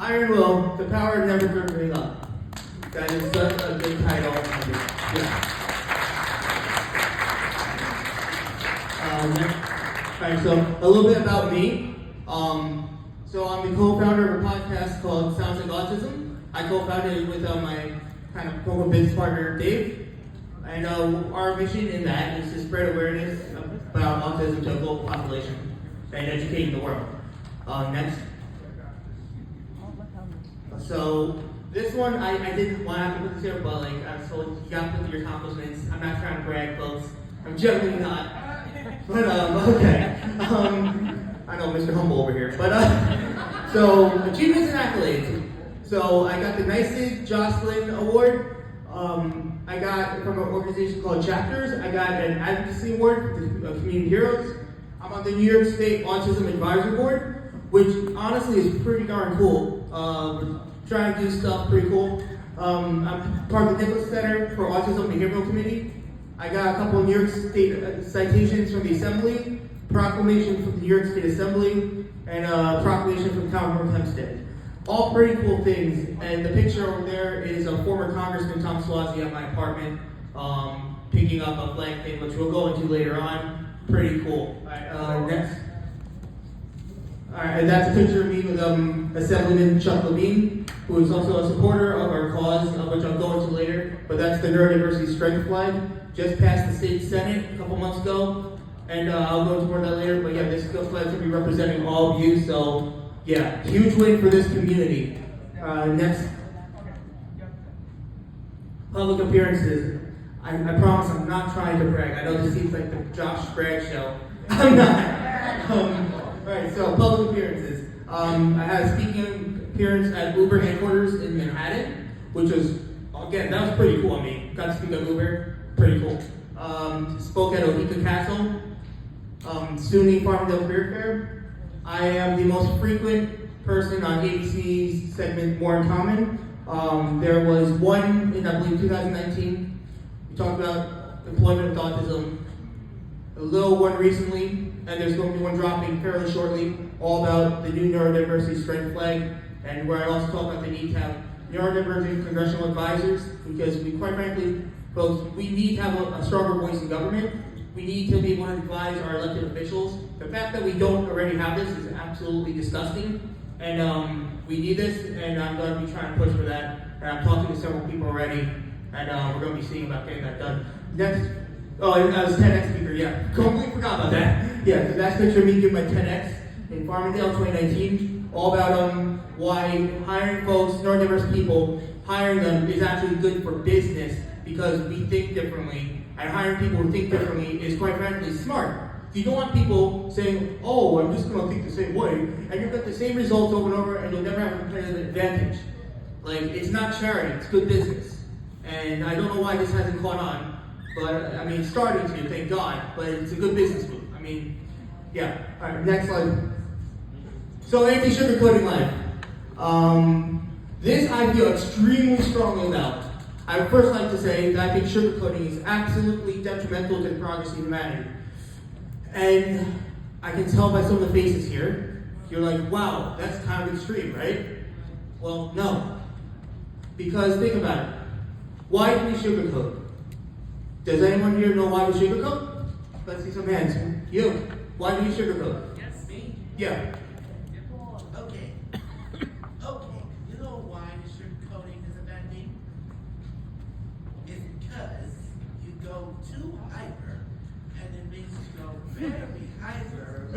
Iron Will, The Power of Never Giving Up. That is such a good title. Yeah. Alright, so a little bit about me. So I'm the co-founder of a podcast called Sounds Like Autism. I co-founded it with my kind of co-business partner, Dave. And our mission in that is to spread awareness about autism to a global population and educating the world. Next. So this one, I didn't want to have to put this here, but like I was told, you got to put your accomplishments. I'm not trying to brag, folks. I'm generally not. But okay. I know Mr. Humble over here. But so achievements and accolades. So I got the Nicely Jocelyn Award. I got from an organization called Chapters. I got an advocacy award for the Community Heroes. I'm on the New York State Autism Advisory Board, which honestly is pretty darn cool. Trying to do stuff pretty cool. I'm part of the Nicholas Center for Autism Behavioral Committee. I got a couple of New York State citations from the Assembly, proclamation from the New York State Assembly, and a proclamation from Town of Hempstead. All pretty cool things. And the picture over there is a former Congressman Tom Suozzi at my apartment, picking up a flag thing, which we'll go into later on. Pretty cool. All right, next. All right, and that's a picture of me with Assemblyman Chuck Levine, who is also a supporter of our cause, which I'll go into later. But that's the Neurodiversity Strength Flag. Just passed the state senate a couple months ago, and I'll go into more of that later. But yeah, this flag is going to be representing all of you. So yeah, huge win for this community. Next, public appearances. I promise I'm not trying to brag. I know this seems like the Josh Bragg show. I'm not. Alright, so public appearances. I had a speaking appearance at Uber headquarters in Manhattan, which was, again, that was pretty cool. I mean, got to speak at Uber, pretty cool. Spoke at Ohika Castle, SUNY Farmingdale Career Fair. I am the most frequent person on ABC's segment More in Common. There was one in, I believe, 2019. We talked about employment with autism. A little one recently, and there's going to be one dropping fairly shortly, all about the new Neurodiversity Strength Flag, and where I also talk about the need to have neurodivergent congressional advisors, because we, quite frankly, folks, we need to have a stronger voice in government. We need to be able to advise our elected officials. The fact that we don't already have this is absolutely disgusting, and we need this, and I'm going to be trying to push for that, and I'm talking to several people already, and we're going to be seeing about getting that done. Next. Oh, and I was 10X speaker, yeah. Completely forgot about that. Yeah, so that's a picture of me giving my 10X in Farmingdale 2019. All about why hiring folks, neurodiverse people, hiring them is actually good for business because we think differently. And hiring people who think differently is quite frankly smart. You don't want people saying, oh, I'm just going to think the same way, and you'll get the same results over and over, and you'll never have a competitive advantage. Like, it's not charity, it's good business. And I don't know why this hasn't caught on. But, I mean, it's starting to, thank God, but it's a good business move. I mean, yeah. All right, next slide. So, anti-sugarcoating life. This I feel extremely strongly about. I would first like to say that I think sugarcoating is absolutely detrimental to the progress of humanity. And I can tell by some of the faces here, you're like, wow, that's kind of extreme, right? Well, no. Because think about it. Why do we sugarcoat? Does anyone here know why we sugarcoat? Let's see some hands. You. Why do you sugarcoat? Yes, me? Yeah. Okay. You know why sugarcoating is a bad thing? It's because you go too hyper, and it makes you go very hyper.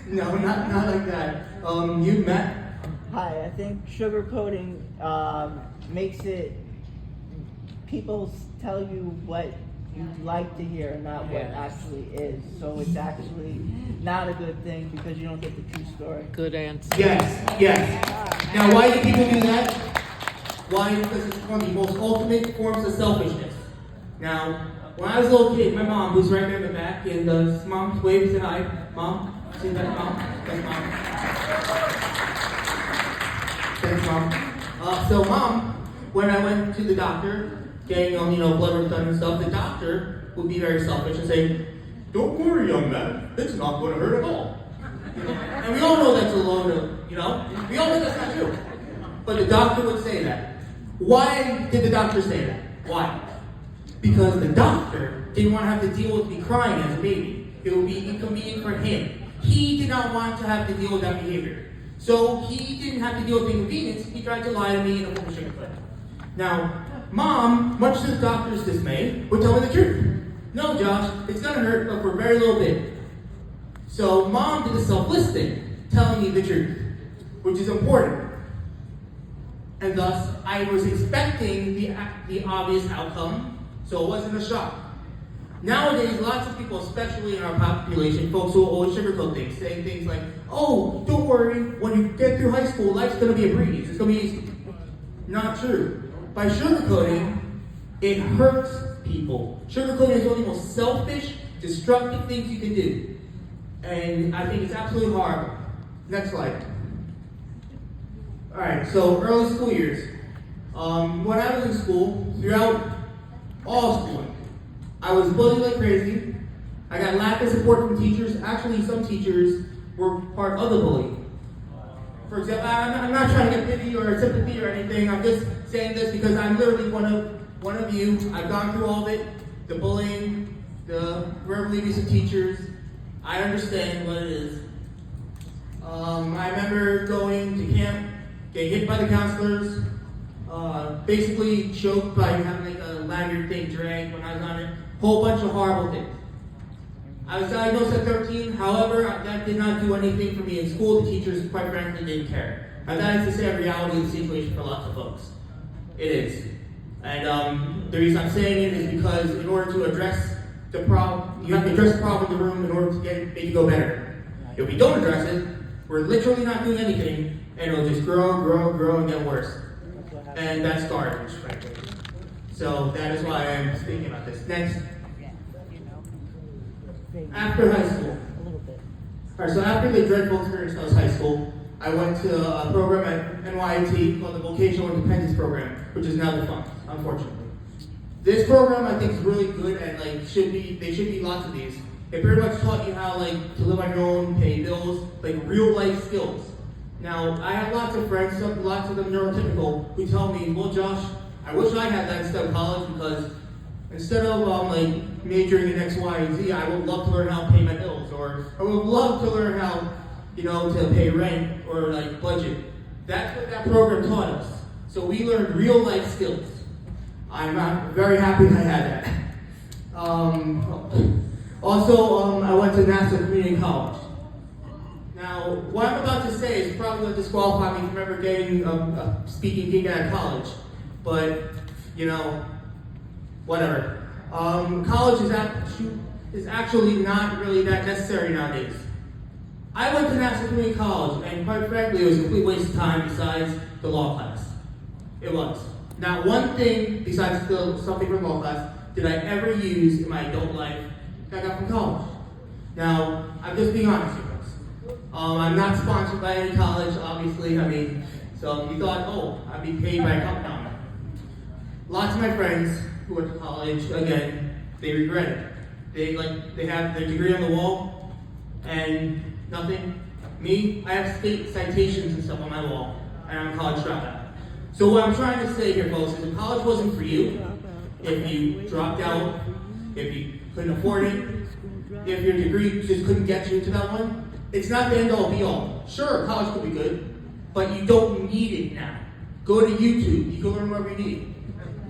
No, not like that. You, Matt? Hi, I think sugarcoating makes it, people tell you what you'd like to hear, not what actually is. So it's actually not a good thing because you don't get the true story. Good answer. Yes. Now, why do people do that? Why? Because it's one of the most ultimate forms of selfishness. Now, when I was a little kid, my mom, who's right there in the back, and mom waves and hi. Mom? See that, Mom? Thanks, Mom. Thanks, Mom. So, Mom, when I went to the doctor, getting blood work done and stuff, the doctor would be very selfish and say, "Don't worry, young man, it's not going to hurt at all." And we all know doctor would say that. Why did the doctor say that? Why? Because the doctor didn't want to have to deal with me crying as a baby. It would be inconvenient for him. He did not want to have to deal with that behavior. So he didn't have to deal with the inconvenience. He tried to lie to me in a full sugar clip. Now, Mom, much to the doctor's dismay, would tell me the truth. No, Josh, it's going to hurt, but for a very little bit. So Mom did a selfless thing, telling me the truth, which is important. And thus, I was expecting the obvious outcome, so it wasn't a shock. Nowadays, lots of people, especially in our population, folks who always sugarcoat things, saying things like, oh, don't worry, when you get through high school, life's going to be a breeze, it's going to be easy. Not true. By sugarcoating, it hurts people. Sugarcoating is one of the most selfish, destructive things you can do. And I think it's absolutely horrible. Next slide. Alright, so early school years. When I was in school, throughout all schooling, I was bullied like crazy. I got lack of support from teachers. Actually, some teachers were part of the bullying. For example, I'm not trying to get pity or sympathy or anything. I'm just saying this because I'm literally one of you. I've gone through all of it. The bullying, the verbally abusive teachers. I understand what it is. I remember going to camp, getting hit by the counselors, basically choked by having like a lanyard thing dragged when I was on it. Whole bunch of horrible things. I was diagnosed at 13, however, that did not do anything for me in school. The teachers, quite frankly, didn't care. And that is the sad reality of the situation for lots of folks. It is. And the reason I'm saying it is because in order to address the problem, you have to address the problem in the room in order to make it go better. If we don't address it, we're literally not doing anything, and it'll just grow, and get worse. And that's garbage, frankly. So that is why I'm speaking about this. Next. After high school. Alright, so after the dreadful experience of high school, I went to a program at NYIT called the Vocational Independence Program, which is now defunct, unfortunately. This program I think is really good and there should be lots of these. It pretty much taught you how to live on your own, pay bills, real life skills. Now, I have lots of friends, lots of them neurotypical, who tell me, well Josh, I wish I had that instead of college because instead of majoring in X, Y, and Z, I would love to learn how to pay my bills, or I would love to learn how, to pay rent or budget. That's what that program taught us. So we learned real life skills. I'm very happy I had that. Also, I went to Nassau Community College. Now, what I'm about to say is probably going to disqualify me from ever getting a speaking gig out of college, but whatever. College is actually not really that necessary nowadays. I went to Nassau Community College, and quite frankly, it was a complete waste of time besides the law class. It was. Not one thing besides something from law class did I ever use in my adult life that I got from college. Now, I'm just being honest with us. I'm not sponsored by any college, obviously. So you thought, I'd be paid by a company. No. Lots of my friends who went to college, again, they regret it. They have their degree on the wall and nothing. Me, I have state citations and stuff on my wall, and I'm a college dropout. So what I'm trying to say here, folks, is if college wasn't for you, if you dropped out, if you couldn't afford it, if your degree just couldn't get you into that one, it's not the end all be all. Sure, college could be good, but you don't need it now. Go to YouTube, you can learn whatever you need.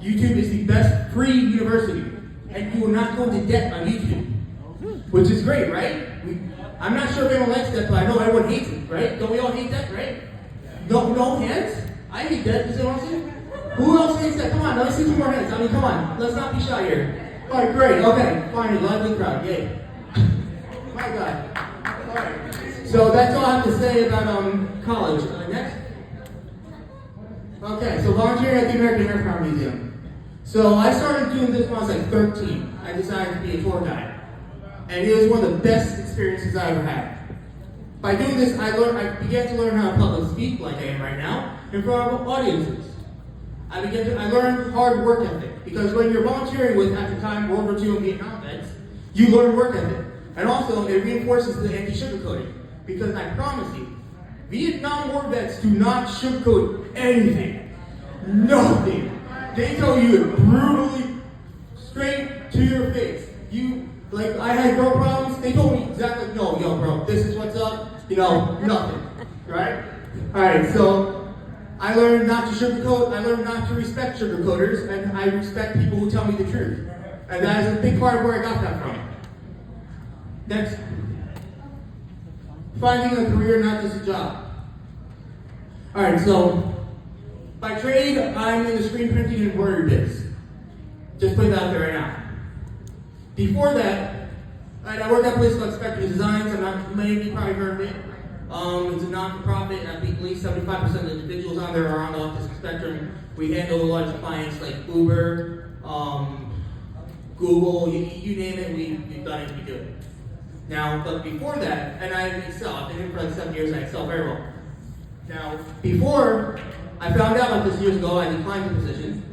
YouTube is the best free university, and you will not go into debt on YouTube, which is great, right? I'm not sure if anyone likes that, but I know everyone hates it, right? Don't we all hate that, right? No hands? I hate that. Is it awesome? Who else hates that? Come on, let me see 2 more hands. Come on, let's not be shy here. All right, great. Okay, fine, lively crowd. Yay. My God. All right. So that's all I have to say about college. Next. Okay, so volunteering at the American Aircraft Museum. So I started doing this when I was 13. I decided to be a tour guide. And it was one of the best experiences I ever had. By doing this, I began to learn how to public speak like I am right now in front of audiences. I learned hard work ethic, because when you're volunteering with, at the time, World War II and Vietnam vets, you learn work ethic. And also, it reinforces the anti-sugarcoating, because I promise you, Vietnam War vets do not sugarcoat anything. Nothing. They tell you it brutally, straight to your face. Like, I had girl problems, they told me exactly, no, yo, bro, this is what's up, nothing, right? Alright, so I learned not to sugarcoat, I learned not to respect sugarcoaters, and I respect people who tell me the truth. And that is a big part of where I got that from. Next. Finding a career, not just a job. Alright, so by trade, I'm in the screen printing and embroidery biz. Just put that out there right now. Before that, I worked at a place called Spectrum Designs. Many of you probably heard of it. It's a non-profit. I think at least 75% of the individuals on there are on the autistic spectrum. We handle large clients like Uber, Google, you name it, we've done it, we do it. Now, but before that, and I excel, I've been here for like 7 years and I excel very well. Now, before I found out about this years ago, I declined the position.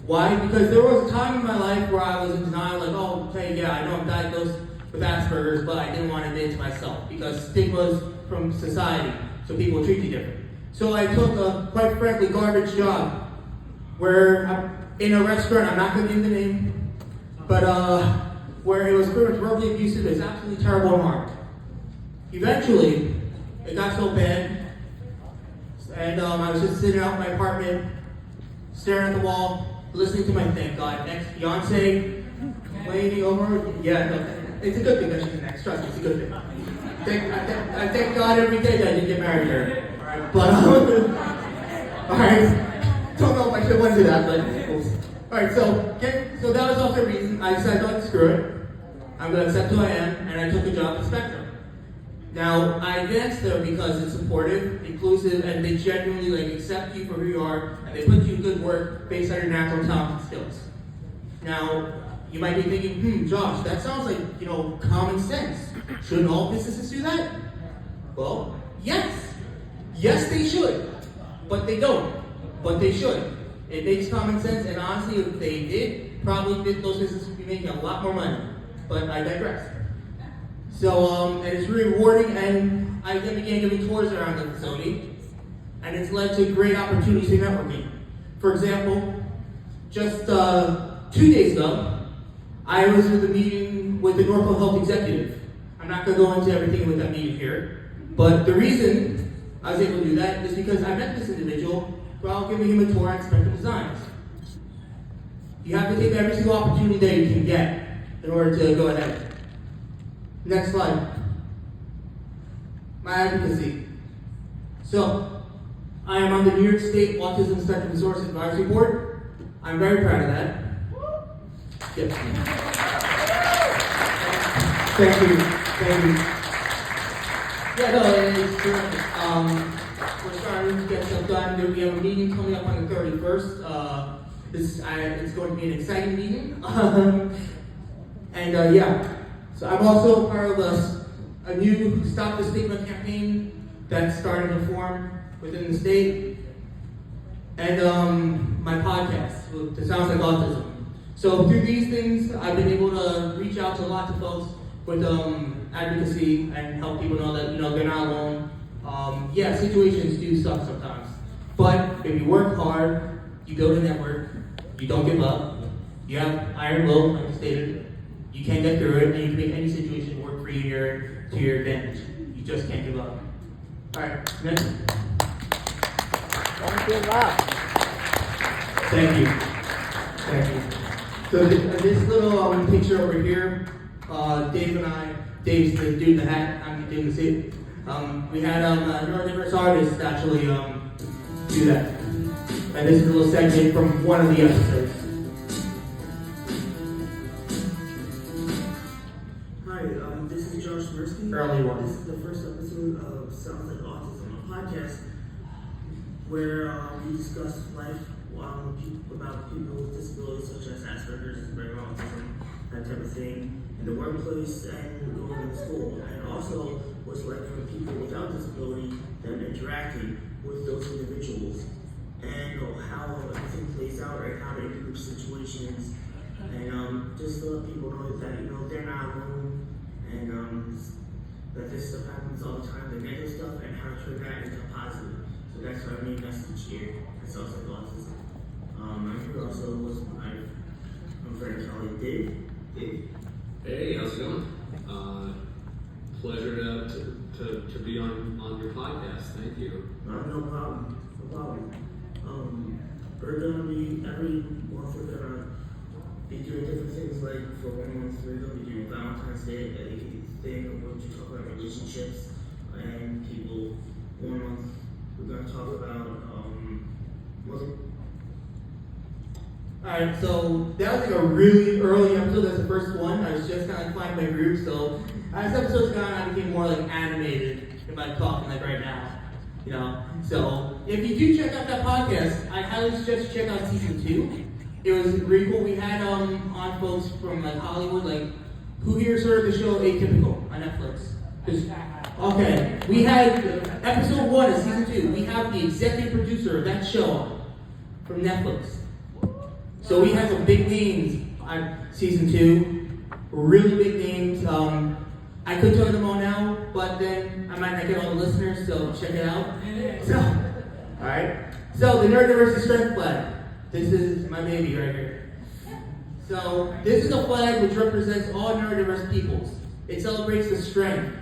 Why? Because there was a time in my life where I was in denial, like, oh, okay, yeah, I know I'm diagnosed with Asperger's, but I didn't want to admit it to myself because stigmas from society, so people treat you different. So I took a, quite frankly, garbage job where I'm in a restaurant, I'm not going to name the name, but where it was pretty much verbally abusive, it was absolutely terrible and hard. Eventually, it got so bad, and I was just sitting out in my apartment, staring at the wall, listening to my thank God ex-fiance complaining over. Yeah, no, it's a good thing that she's an ex. Trust me, it's a good thing. I thank God every day that I didn't get married to her. Alright, but alright, don't know if I should want to do that, but oops. Alright, so that was also the reason I decided not to screw it. I'm going to accept who I am, and I took a job at Spectrum. Now, I advanced there because it's supportive, inclusive, and they genuinely accept you for who you are, and they put you in good work based on your natural talent and skills. Now, you might be thinking, Josh, that sounds like, common sense. Shouldn't all businesses do that? Well, yes. Yes, they should. But they don't. But they should. It makes common sense, and honestly, if they did, probably those businesses would be making a lot more money. But I digress. So, and it's really rewarding, and I then began giving tours around the facility, and it's led to great opportunities for networking. For example, just 2 days ago, I was with a meeting with the Norfolk Health executive. I'm not going to go into everything with that meeting here, but the reason I was able to do that is because I met this individual while giving him a tour at Spectrum Designs. You have to take every single opportunity that you can get in order to go ahead. Next slide. My advocacy. So, I am on the New York State Autism Spectrum Resource Advisory Board. I'm very proud of that. Yes. Thank you. Yeah, no, it's terrific. We're starting to get stuff done. We have a meeting coming up on the 31st. It's going to be an exciting meeting. And yeah. So I'm also part of a new Stop the Stigma campaign that's starting to form within the state. And my podcast, The Sounds Like Autism. So through these things, I've been able to reach out to lots of folks with advocacy and help people know that they're not alone. Yeah, situations do suck sometimes. But if you work hard, you build a network, you don't give up, you have iron will, like I stated, you can get through it, and you can make any situation work for you to your advantage. You just can't give up. Alright, next. Don't give up. Thank you. So this little picture over here, Dave and I, Dave's the dude in the hat, I'm doing the suit. We had a neurodiverse artist actually do that. And this is a little segment from one of the episodes. Hi, this is Josh Mirsky. Early one. This is the first episode of Sounds Like Autism, a podcast where we discuss life about people with disabilities such as Asperger's and regular autism, that type of thing, in the workplace and going to school, and also what's like for people without disability that interacting with those individuals, and how everything plays out, right? How they group situations, and just to let people know that they're not alone, and that this stuff happens all the time, the negative stuff, and how to turn that into positive. So that's our main message here at Sounds Like Autism. I'm here also with my friend Kelly. Dave. Hey, how's it going? Pleasure to be on your podcast. Thank you. No problem. We're gonna be every month. We're gonna be doing different things. Like for 1 month, we're gonna be doing Valentine's Day, a thing where we talk about relationships and people. 1 month, we're gonna talk about Alright, so that was like a really early episode. That's the first one. I was just kind of finding my groove. So as episodes gone, I became more like animated if I'm talking like right now. You know? So if you do check out that podcast, I highly suggest you check out season 2. It was really cool. We had on folks from like Hollywood, like who here's heard of the show Atypical on Netflix? Okay, we had episode 1 of season 2. We have the executive producer of that show from Netflix. So we had some big names on season 2, really big names. I could tell them all now, but then I might not get all the listeners, so check it out. So, alright. So the Neurodiversity Strength Flag. This is my baby right here. So this is a flag which represents all neurodiverse peoples. It celebrates the strength.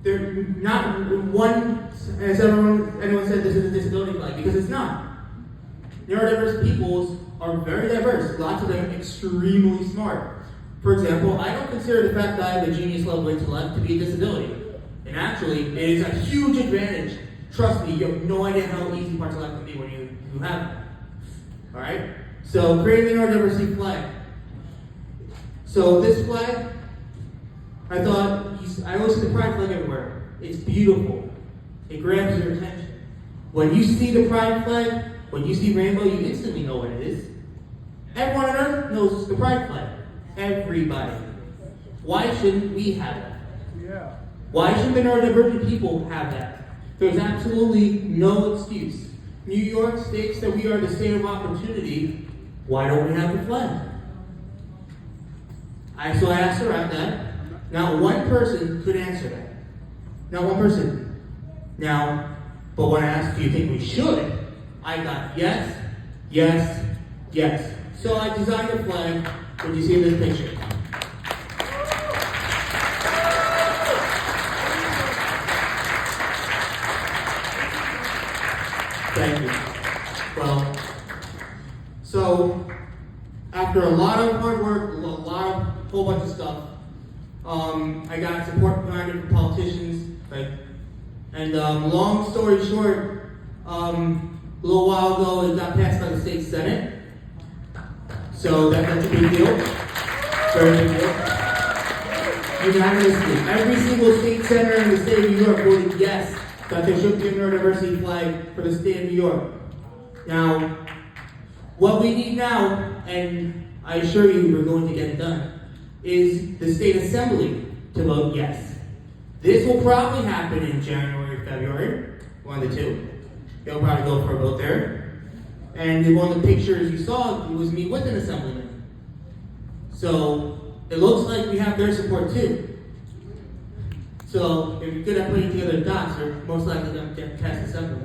They're not one, as anyone said, this is a disability flag, because it's not. Neurodiverse peoples are very diverse, lots of them extremely smart. For example, I don't consider the fact that I have a genius level intellect to be a disability. And actually, it is a huge advantage. Trust me, you have no idea how easy parts of life can be when you have it. Alright? So, creating the neurodiversity flag. So, this flag, I always see the pride flag everywhere. It's beautiful. It grabs your attention. When you see the pride flag, when you see rainbow, you instantly know what it is. Everyone on earth knows the pride flag. Everybody. Why shouldn't we have that? Yeah. Why shouldn't the neurodivergent people have that? There's absolutely no excuse. New York states that we are the state of opportunity. Why don't we have the flag? So I asked around that. Not one person could answer that. Not one person. Now, but when I asked, do you think we should? I got yes, yes, yes. So I designed a flag when you see this picture. Thank you. Well, so after a lot of hard work, whole bunch of stuff, I got support behind it from politicians, and long story short, a little while ago it got passed by the state senate. So that's a big deal. Very big deal. Unanimously, every single state senator in the state of New York voted yes that there should be a neurodiversity flag for the state of New York. Now, what we need now, and I assure you we're going to get it done, is the state assembly to vote yes. This will probably happen in January or February, one of the two. They'll probably go for a vote there. And in one of the pictures you saw, it was me with an assemblyman. So it looks like we have their support too. So if you're good at putting together dots, you're most likely going to get past the assembly.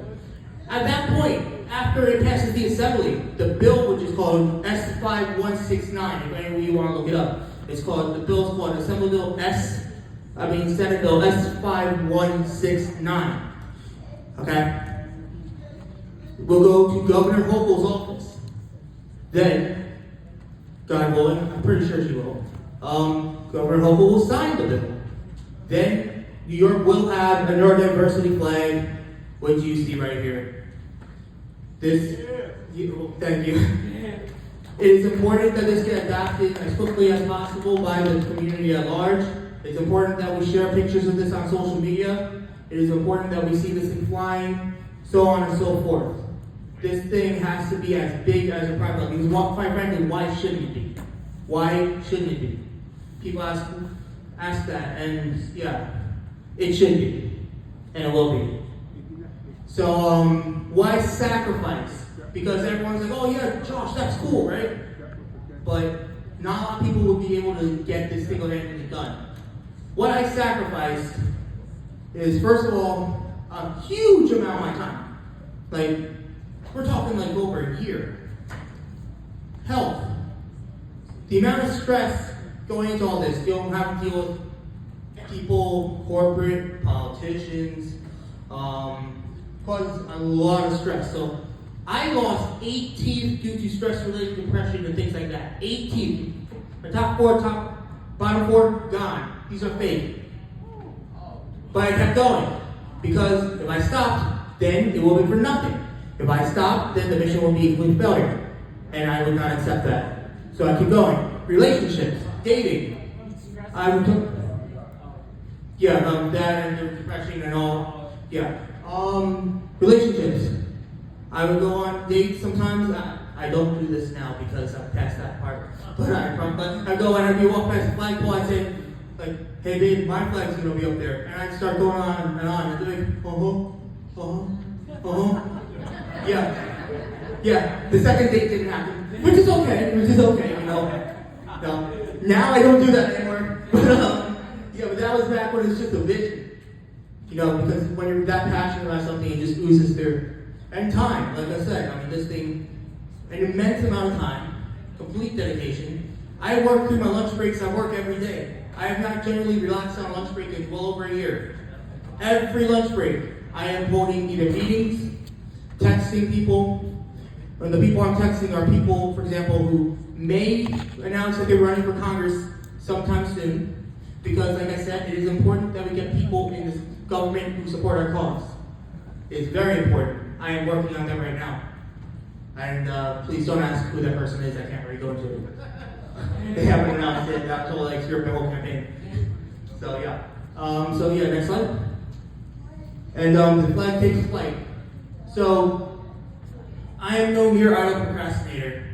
At that point, after it passes the assembly, the bill, which is called S5169, if any of you want to look it up, the bill's called Assembly Bill Senate Bill S5169. Okay? We'll go to Governor Hochul's office. Then, God willing, I'm pretty sure she will, Governor Hochul will sign the bill. Then, New York will have a neurodiversity flag, which you see right here. Thank you. It is important that this get adopted as quickly as possible by the community at large. It's important that we share pictures of this on social media. It is important that we see this thing flying, so on and so forth. This thing has to be as big as a pride flag. Because quite frankly, why shouldn't it be? Why shouldn't it be? People ask that, and yeah, it should be, and it will be. So why sacrifice? Because everyone's like, oh yeah, Josh, that's cool, right? But not a lot of people will be able to get this single-handedly done. What I sacrificed is, first of all, a huge amount of my time. Like, we're talking like over a year. Health. The amount of stress going into all this, you don't have to deal with people, corporate, politicians, causes a lot of stress. So I lost 8 teeth due to stress-related depression and things like that. 8 teeth. The bottom 4, gone. These are fake. But I kept going. Because if I stopped, then it would be for nothing. If I stopped, then the mission would be a complete failure. And I would not accept that. So I keep going. Relationships, dating. That and the depression and all. Yeah. Relationships. I would go on dates sometimes. I don't do this now because I'm past that part. But I go and I'd walk past the flagpole, I'd say, like, hey babe, my flag's gonna be up there. And I'd start going on and on. And like, Yeah. The second date didn't happen. Which is okay, you know. No. Now I don't do that anymore. But that was back when it was just a vision. You know, because when you're that passionate about something, it just oozes through. And time, like I said, I mean, this thing, an immense amount of time, complete dedication. I work through my lunch breaks, I work every day. I have not generally relaxed on lunch break in well over a year. Every lunch break, I am holding either meetings, texting people. And the people I'm texting are people, for example, who may announce that they're running for Congress sometime soon. Because, like I said, it is important that we get people in this government who support our cause. It's very important. I am working on that right now. And please don't ask who that person is. I can't really go into it. They haven't announced it. I've told like script the whole campaign. So yeah. Next slide. And the flag takes flight. So I am no mere idle procrastinator.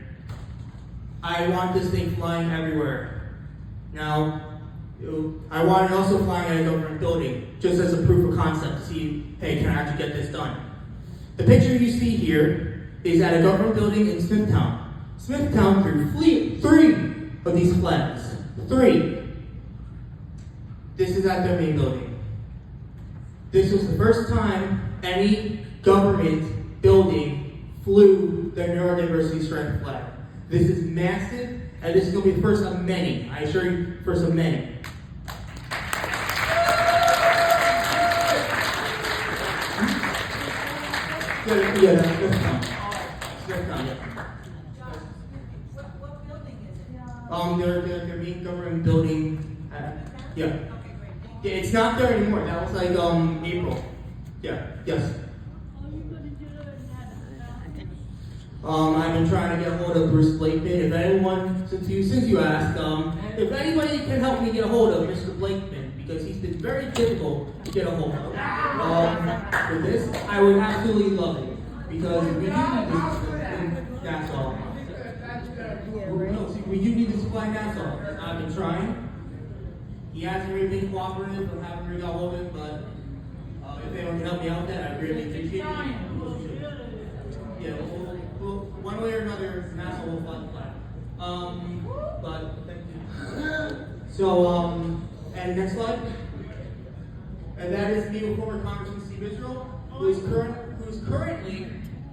I want this thing flying everywhere. Now, I want it also flying at a government building, just as a proof of concept to see, hey, can I actually get this done? The picture you see here is at a government building in Smithtown. Smithtown threw 3 of these flags. 3. This is at their main building. This was the first time any government building flew the neurodiversity striped flag. This is massive, and this is going to be the first of many. I assure you, first of many. That's Smithtown. Smithtown, yeah. What building is it? Their main government building. Yeah. Yeah, it's not there anymore. That was like April. Yeah. Yes. I've been trying to get a hold of Bruce Blakeman. If anyone, since you asked, if anybody can help me get a hold of Mr. Blakeman, because he's been very difficult to get a hold of. For this, I would absolutely love it. Because we do need this Nassau. We do need to supply Nassau. I've been trying. He hasn't really been cooperative, but haven't really got hold of it, but if anyone can help me out with that, I'd really appreciate it. Yeah, one way or another, Nassau will fly the flag. But thank you. So, and next slide. And that is me with former Congressman Steve Israel, who is currently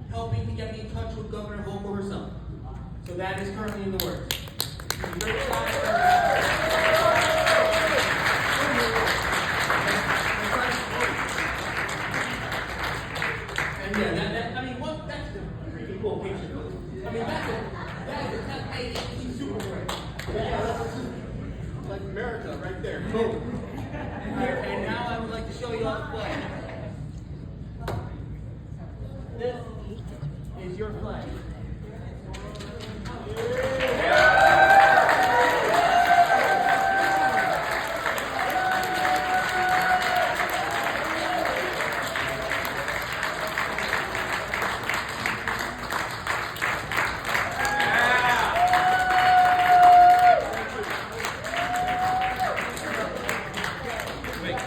helping to get me in touch with Governor Hochul herself. So that is currently in the works. And yeah, that's a pretty cool picture. I mean, that's a super great. Yeah, that's like America right there. Boom. And now I would like to show you all the flag. This is your flag.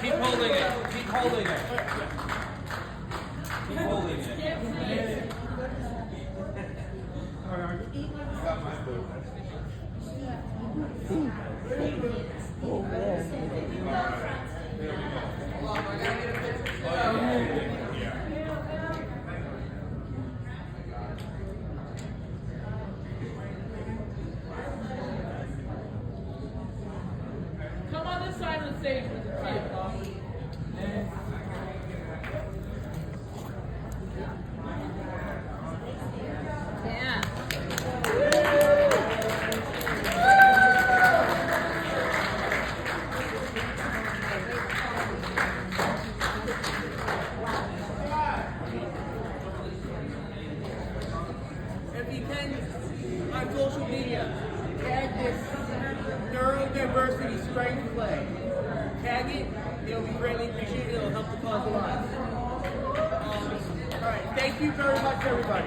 Keep holding it. Keep holding it. Keep holding it. Over there. American flag. Tag it, it'll be greatly appreciated, it'll help the cause a lot. Alright, thank you very much everybody.